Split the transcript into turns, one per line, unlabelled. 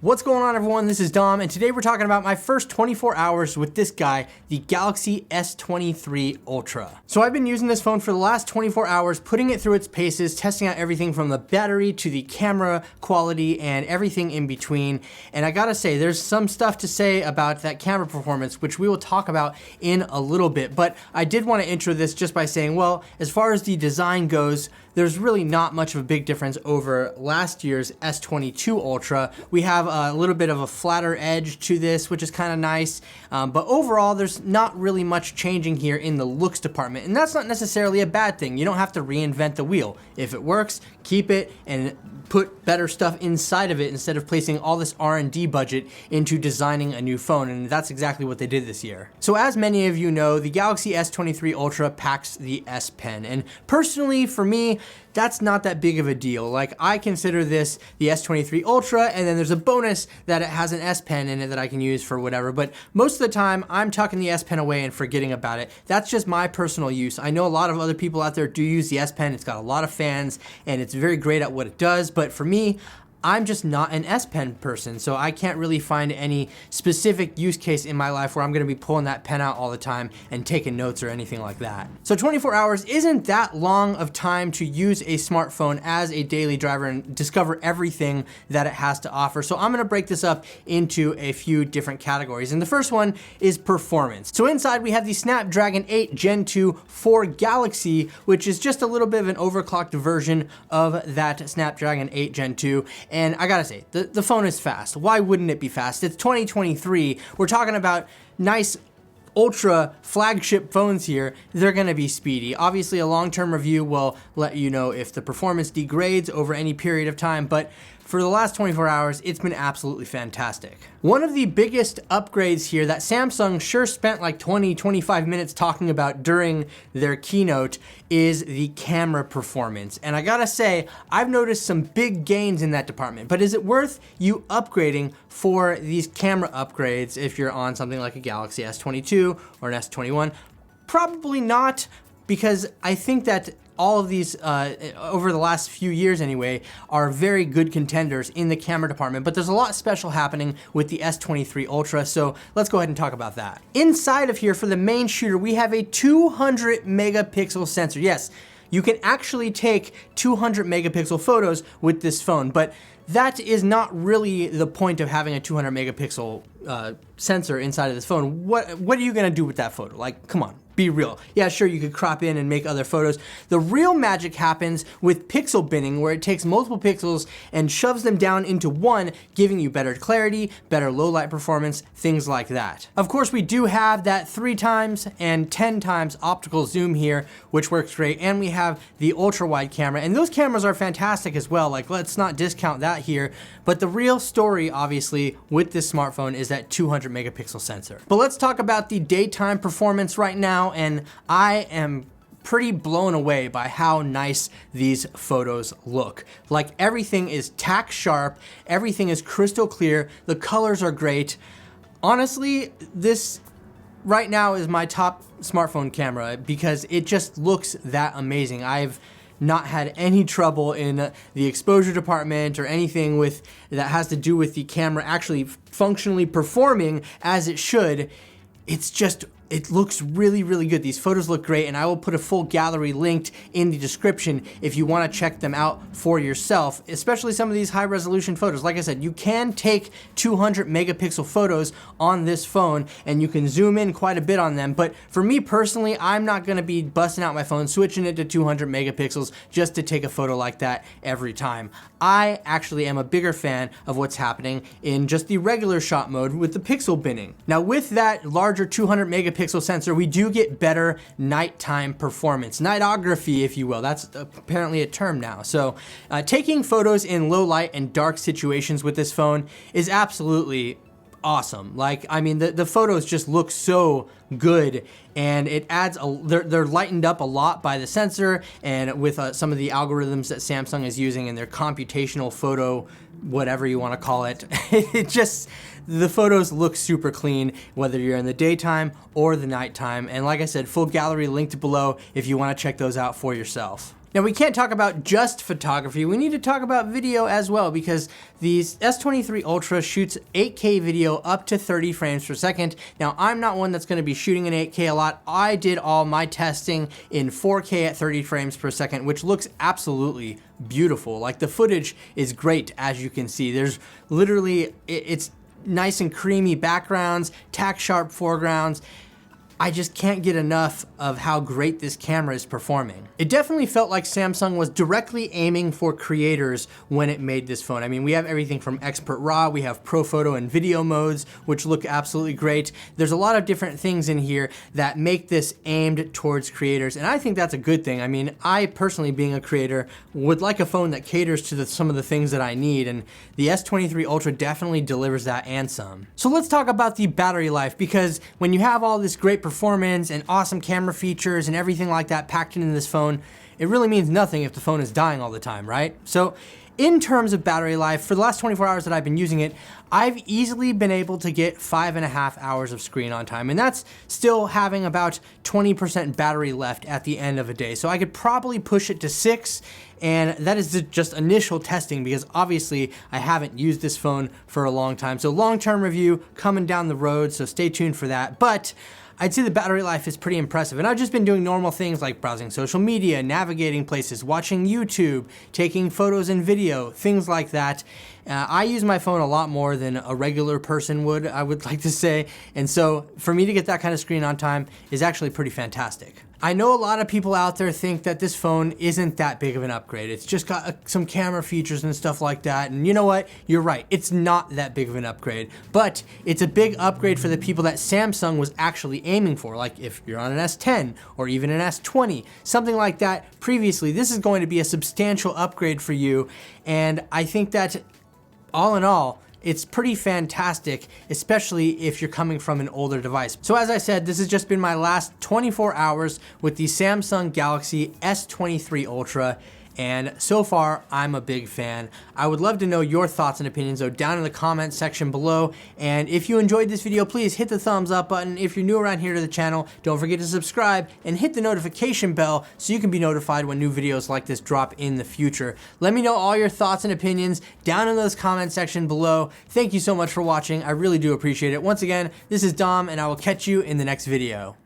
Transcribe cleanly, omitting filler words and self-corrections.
What's going on, everyone? This is Dom, and today we're talking about my first 24 hours with this guy, the Galaxy S23 Ultra. So I've been using this phone for the last 24 hours, putting it through its paces, testing out everything from the battery to the camera quality and everything in between. And I gotta say, there's some stuff to say about that camera performance, which we will talk about in a little bit. But I did want to intro this just by saying, well, as far as the design goes, there's really not much of a big difference over last year's S22 Ultra. We have a little bit of a flatter edge to this, which is kind of nice. But overall, there's not really much changing here in the looks department. And that's not necessarily a bad thing. You don't have to reinvent the wheel. If it works, keep it and put better stuff inside of it instead of placing all this R&D budget into designing a new phone, and that's exactly what they did this year. So as many of you know, the Galaxy S23 Ultra packs the S Pen, and personally for me, that's not that big of a deal. Like, I consider this the S23 Ultra, and then there's a bonus that it has an S Pen in it that I can use for whatever, but most of the time I'm tucking the S Pen away and forgetting about it. That's just my personal use. I know a lot of other people out there do use the S Pen. It's got a lot of fans and it's very great at what it does, but for me, I'm just not an S Pen person, so I can't really find any specific use case in my life where I'm gonna be pulling that pen out all the time and taking notes or anything like that. So 24 hours isn't that long of time to use a smartphone as a daily driver and discover everything that it has to offer. So I'm gonna break this up into a few different categories. And the first one is performance. So inside we have the Snapdragon 8 Gen 2 for Galaxy, which is just a little bit of an overclocked version of that Snapdragon 8 Gen 2. And I gotta say, the phone is fast. Why wouldn't it be fast? It's 2023. We're talking about nice ultra flagship phones here. They're gonna be speedy. Obviously, a long-term review will let you know if the performance degrades over any period of time, but for the last 24 hours, it's been absolutely fantastic. One of the biggest upgrades here that Samsung sure spent like 20-25 minutes talking about during their keynote is the camera performance. And I gotta say, I've noticed some big gains in that department, but is it worth you upgrading for these camera upgrades if you're on something like a Galaxy S22 or an S21? Probably not, because I think that all of these, over the last few years anyway, are very good contenders in the camera department, but there's a lot special happening with the S23 Ultra, so let's go ahead and talk about that. Inside of here, for the main shooter, we have a 200 megapixel sensor. Yes, you can actually take 200 megapixel photos with this phone, but that is not really the point of having a 200 megapixel sensor inside of this phone. What are you gonna do with that photo? Like, come on. Be real. Yeah, sure, you could crop in and make other photos. The real magic happens with pixel binning, where it takes multiple pixels and shoves them down into one, giving you better clarity, better low light performance, things like that. Of course, we do have that 3 times and 10 times optical zoom here, which works great, and we have the ultra wide camera, and those cameras are fantastic as well. Like, let's not discount that here, but the real story, obviously, with this smartphone is that 200 megapixel sensor. But let's talk about the daytime performance right now, and I am pretty blown away by how nice these photos look. Like, everything is tack sharp, everything is crystal clear, the colors are great. Honestly, this right now is my top smartphone camera because it just looks that amazing. I've not had any trouble in the exposure department or anything with that has to do with the camera actually functionally performing as it should. It looks really, really good. These photos look great, and I will put a full gallery linked in the description if you want to check them out for yourself, especially some of these high resolution photos. Like I said, you can take 200 megapixel photos on this phone, and you can zoom in quite a bit on them. But for me personally, I'm not going to be busting out my phone, switching it to 200 megapixels just to take a photo like that every time. I actually am a bigger fan of what's happening in just the regular shot mode with the pixel binning. Now, with that larger 200 megapixel sensor, we do get better nighttime performance. Nightography, if you will. That's apparently a term now. So taking photos in low light and dark situations with this phone is absolutely awesome. Like, I mean, the photos just look so good, and it adds they're lightened up a lot by the sensor and with some of the algorithms that Samsung is using in their computational photo, whatever you want to call it. The photos look super clean, whether you're in the daytime or the nighttime. And like I said, full gallery linked below if you want to check those out for yourself. Now we can't talk about just photography, we need to talk about video as well, because the S23 Ultra shoots 8K video up to 30 frames per second. Now I'm not one that's going to be shooting in 8K a lot. I did all my testing in 4K at 30 frames per second, which looks absolutely beautiful. Like, the footage is great, as you can see. There's literally, it's nice and creamy backgrounds, tack sharp foregrounds. I just can't get enough of how great this camera is performing. It definitely felt like Samsung was directly aiming for creators when it made this phone. I mean, we have everything from Expert RAW, we have Pro Photo and video modes, which look absolutely great. There's a lot of different things in here that make this aimed towards creators, and I think that's a good thing. I mean, I personally, being a creator, would like a phone that caters to some of the things that I need, and the S23 Ultra definitely delivers that and some. So let's talk about the battery life, because when you have all this great performance and awesome camera features and everything like that packed into this phone, it really means nothing if the phone is dying all the time, right? So in terms of battery life, for the last 24 hours that I've been using it, I've easily been able to get 5.5 hours of screen on time, and that's still having about 20% battery left at the end of a day. So I could probably push it to 6, and that is just initial testing, because obviously I haven't used this phone for a long time. So long-term review coming down the road, so stay tuned for that. But I'd say the battery life is pretty impressive, and I've just been doing normal things like browsing social media, navigating places, watching YouTube, taking photos and video, things like that. I use my phone a lot more than a regular person would, I would like to say, and so for me to get that kind of screen on time is actually pretty fantastic. I know a lot of people out there think that this phone isn't that big of an upgrade. It's just got some camera features and stuff like that, and you know what? You're right, it's not that big of an upgrade, but it's a big upgrade for the people that Samsung was actually aiming for. Like, if you're on an S10 or even an S20, something like that previously, this is going to be a substantial upgrade for you, and I think that all in all, it's pretty fantastic, especially if you're coming from an older device. So as I said, this has just been my last 24 hours with the Samsung Galaxy S23 Ultra, and so far, I'm a big fan. I would love to know your thoughts and opinions though down in the comments section below, and if you enjoyed this video, please hit the thumbs up button. If you're new around here to the channel, don't forget to subscribe and hit the notification bell so you can be notified when new videos like this drop in the future. Let me know all your thoughts and opinions down in those comments section below. Thank you so much for watching. I really do appreciate it. Once again, this is Dom, and I will catch you in the next video.